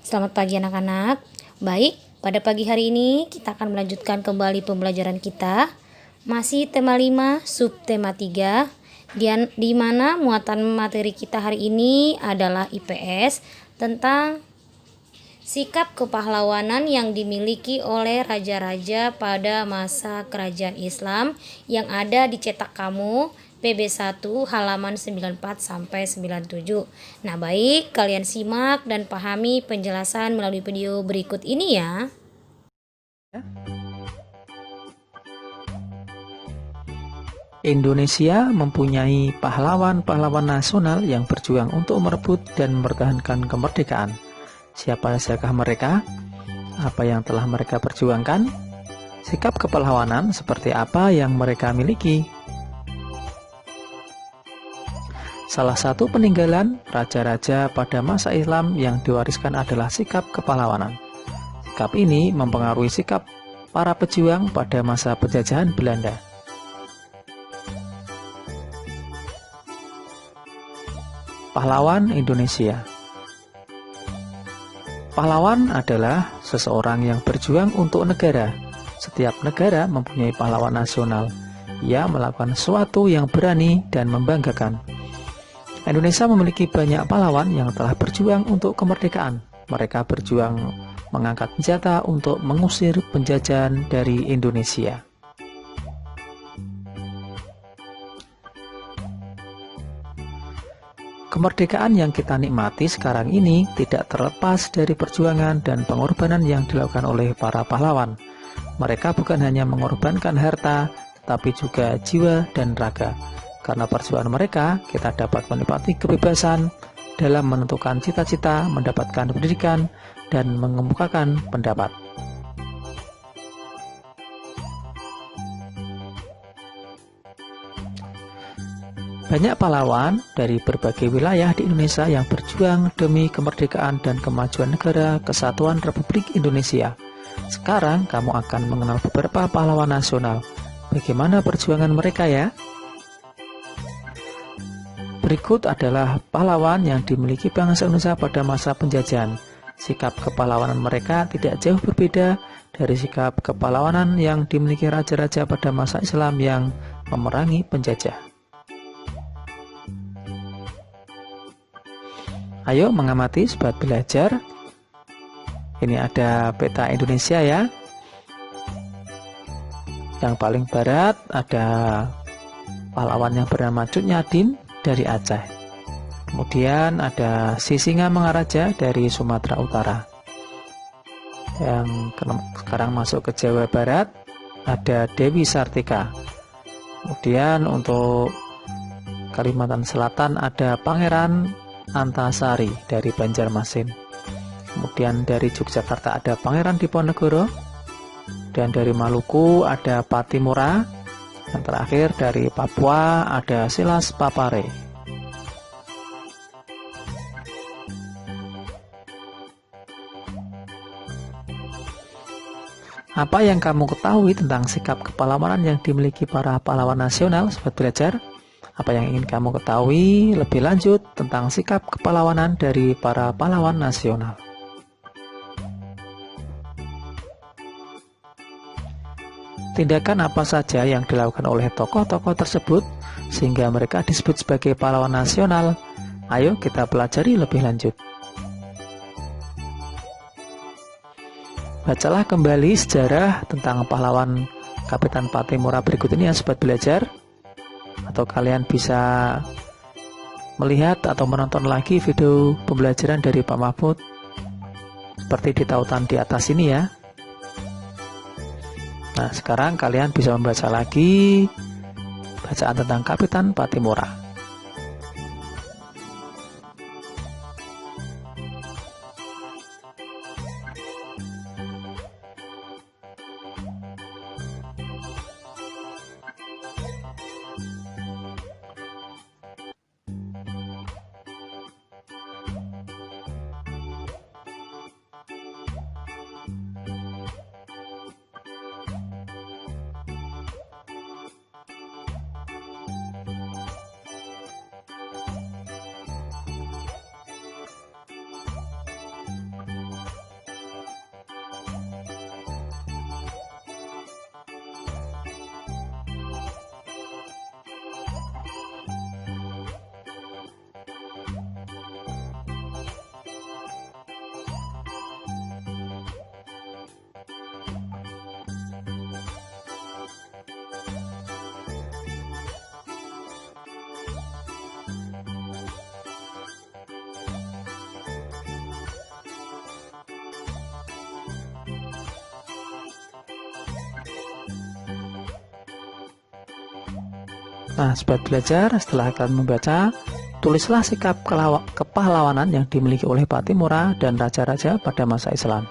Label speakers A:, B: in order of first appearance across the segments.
A: Selamat pagi anak-anak. Baik, pada pagi hari ini kita akan melanjutkan kembali pembelajaran kita. Masih tema 5, subtema 3, di mana muatan materi kita hari ini adalah IPS tentang sikap kepahlawanan yang dimiliki oleh raja-raja pada masa kerajaan Islam yang ada di cetak kamu PB1 halaman 94 sampai 97. Nah, baik, kalian simak dan pahami penjelasan melalui video berikut ini ya.
B: Indonesia mempunyai pahlawan-pahlawan nasional yang berjuang untuk merebut dan mempertahankan kemerdekaan. Siapa sajakah mereka? Apa yang telah mereka perjuangkan? Sikap kepahlawanan seperti apa yang mereka miliki? Salah satu peninggalan raja-raja pada masa Islam yang diwariskan adalah sikap kepahlawanan. Sikap ini mempengaruhi sikap para pejuang pada masa penjajahan Belanda. Pahlawan Indonesia. Pahlawan adalah seseorang yang berjuang untuk negara. Setiap negara mempunyai pahlawan nasional. Ia melakukan sesuatu yang berani dan membanggakan. Indonesia memiliki banyak pahlawan yang telah berjuang untuk kemerdekaan. Mereka berjuang mengangkat senjata untuk mengusir penjajahan dari Indonesia. Kemerdekaan yang kita nikmati sekarang ini tidak terlepas dari perjuangan dan pengorbanan yang dilakukan oleh para pahlawan. Mereka bukan hanya mengorbankan harta, tapi juga jiwa dan raga. Karena perjuangan mereka, kita dapat menikmati kebebasan dalam menentukan cita-cita, mendapatkan pendidikan, dan mengemukakan pendapat. Banyak pahlawan dari berbagai wilayah di Indonesia yang berjuang demi kemerdekaan dan kemajuan negara Kesatuan Republik Indonesia. Sekarang kamu akan mengenal beberapa pahlawan nasional. Bagaimana perjuangan mereka ya? Berikut adalah pahlawan yang dimiliki bangsa Indonesia pada masa penjajahan. Sikap kepahlawanan mereka tidak jauh berbeda dari sikap kepahlawanan yang dimiliki raja-raja pada masa Islam yang memerangi penjajah. Ayo mengamati sobat belajar. Ini ada peta Indonesia ya. Yang paling barat ada pahlawan yang bernama Cut Nyadin dari Aceh. Kemudian ada Sisingamangaraja dari Sumatera Utara. Yang sekarang masuk ke Jawa Barat ada Dewi Sartika. Kemudian untuk Kalimantan Selatan ada Pangeran Antasari dari Banjarmasin. Kemudian dari Yogyakarta ada Pangeran Diponegoro. Dan dari Maluku ada Patimura. Yang terakhir dari Papua ada Silas Papare. Apa yang kamu ketahui tentang sikap kepahlawanan yang dimiliki para pahlawan nasional, sobat belajar? Apa yang ingin kamu ketahui lebih lanjut tentang sikap kepahlawanan dari para pahlawan nasional? Tindakan apa saja yang dilakukan oleh tokoh-tokoh tersebut sehingga mereka disebut sebagai pahlawan nasional? Ayo kita pelajari lebih lanjut. Bacalah kembali sejarah tentang pahlawan Kapitan Patimura berikut ini ya sobat belajar. Atau kalian bisa melihat atau menonton lagi video pembelajaran dari Pak Mahfud seperti di tautan di atas ini ya. Nah, sekarang kalian bisa membaca lagi bacaan tentang Kapitan Patimura. Nah, sobat belajar, setelah kalian membaca, tulislah sikap kepahlawanan yang dimiliki oleh Pattimura dan raja-raja pada masa Islam.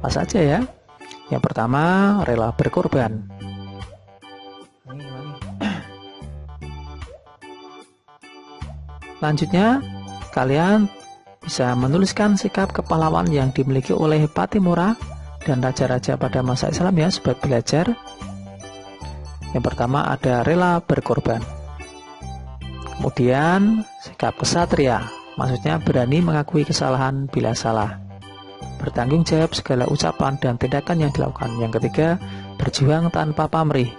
B: Apa saja ya? Yang pertama, rela berkorban. Selanjutnya, kalian bisa menuliskan sikap kepahlawanan yang dimiliki oleh Pattimura dan raja-raja pada masa Islam ya, sobat belajar. Yang pertama ada rela berkorban. Kemudian sikap kesatria, maksudnya berani mengakui kesalahan bila salah. Bertanggung jawab segala ucapan dan tindakan yang dilakukan. Yang ketiga, berjuang tanpa pamrih.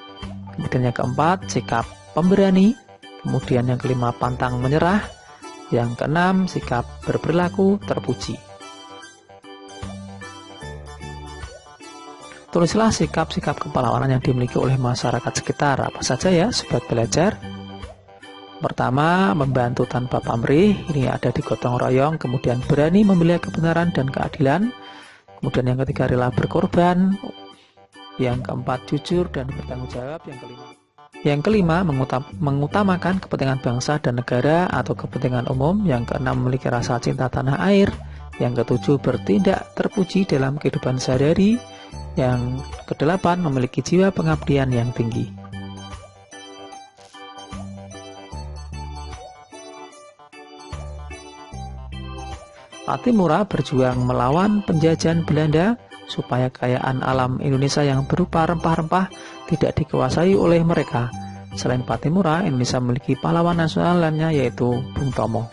B: Kemudian yang keempat, sikap pemberani. Kemudian yang kelima, pantang menyerah. Yang keenam, sikap berperilaku terpuji. Tulislah sikap-sikap kepahlawanan yang dimiliki oleh masyarakat sekitar. Apa saja ya, sobat belajar? Pertama, membantu tanpa pamrih. Ini ada di gotong royong. Kemudian berani membela kebenaran dan keadilan. Kemudian yang ketiga, rela berkorban. Yang keempat, jujur dan bertanggung jawab. Yang kelima, mengutamakan kepentingan bangsa dan negara atau kepentingan umum. Yang keenam, memiliki rasa cinta tanah air. Yang ketujuh, bertindak terpuji dalam kehidupan sehari-hari. Yang kedelapan, memiliki jiwa pengabdian yang tinggi. Pattimura berjuang melawan penjajahan Belanda supaya kekayaan alam Indonesia yang berupa rempah-rempah tidak dikuasai oleh mereka. Selain Pattimura, Indonesia memiliki pahlawan nasional lainnya yaitu Bung Tomo.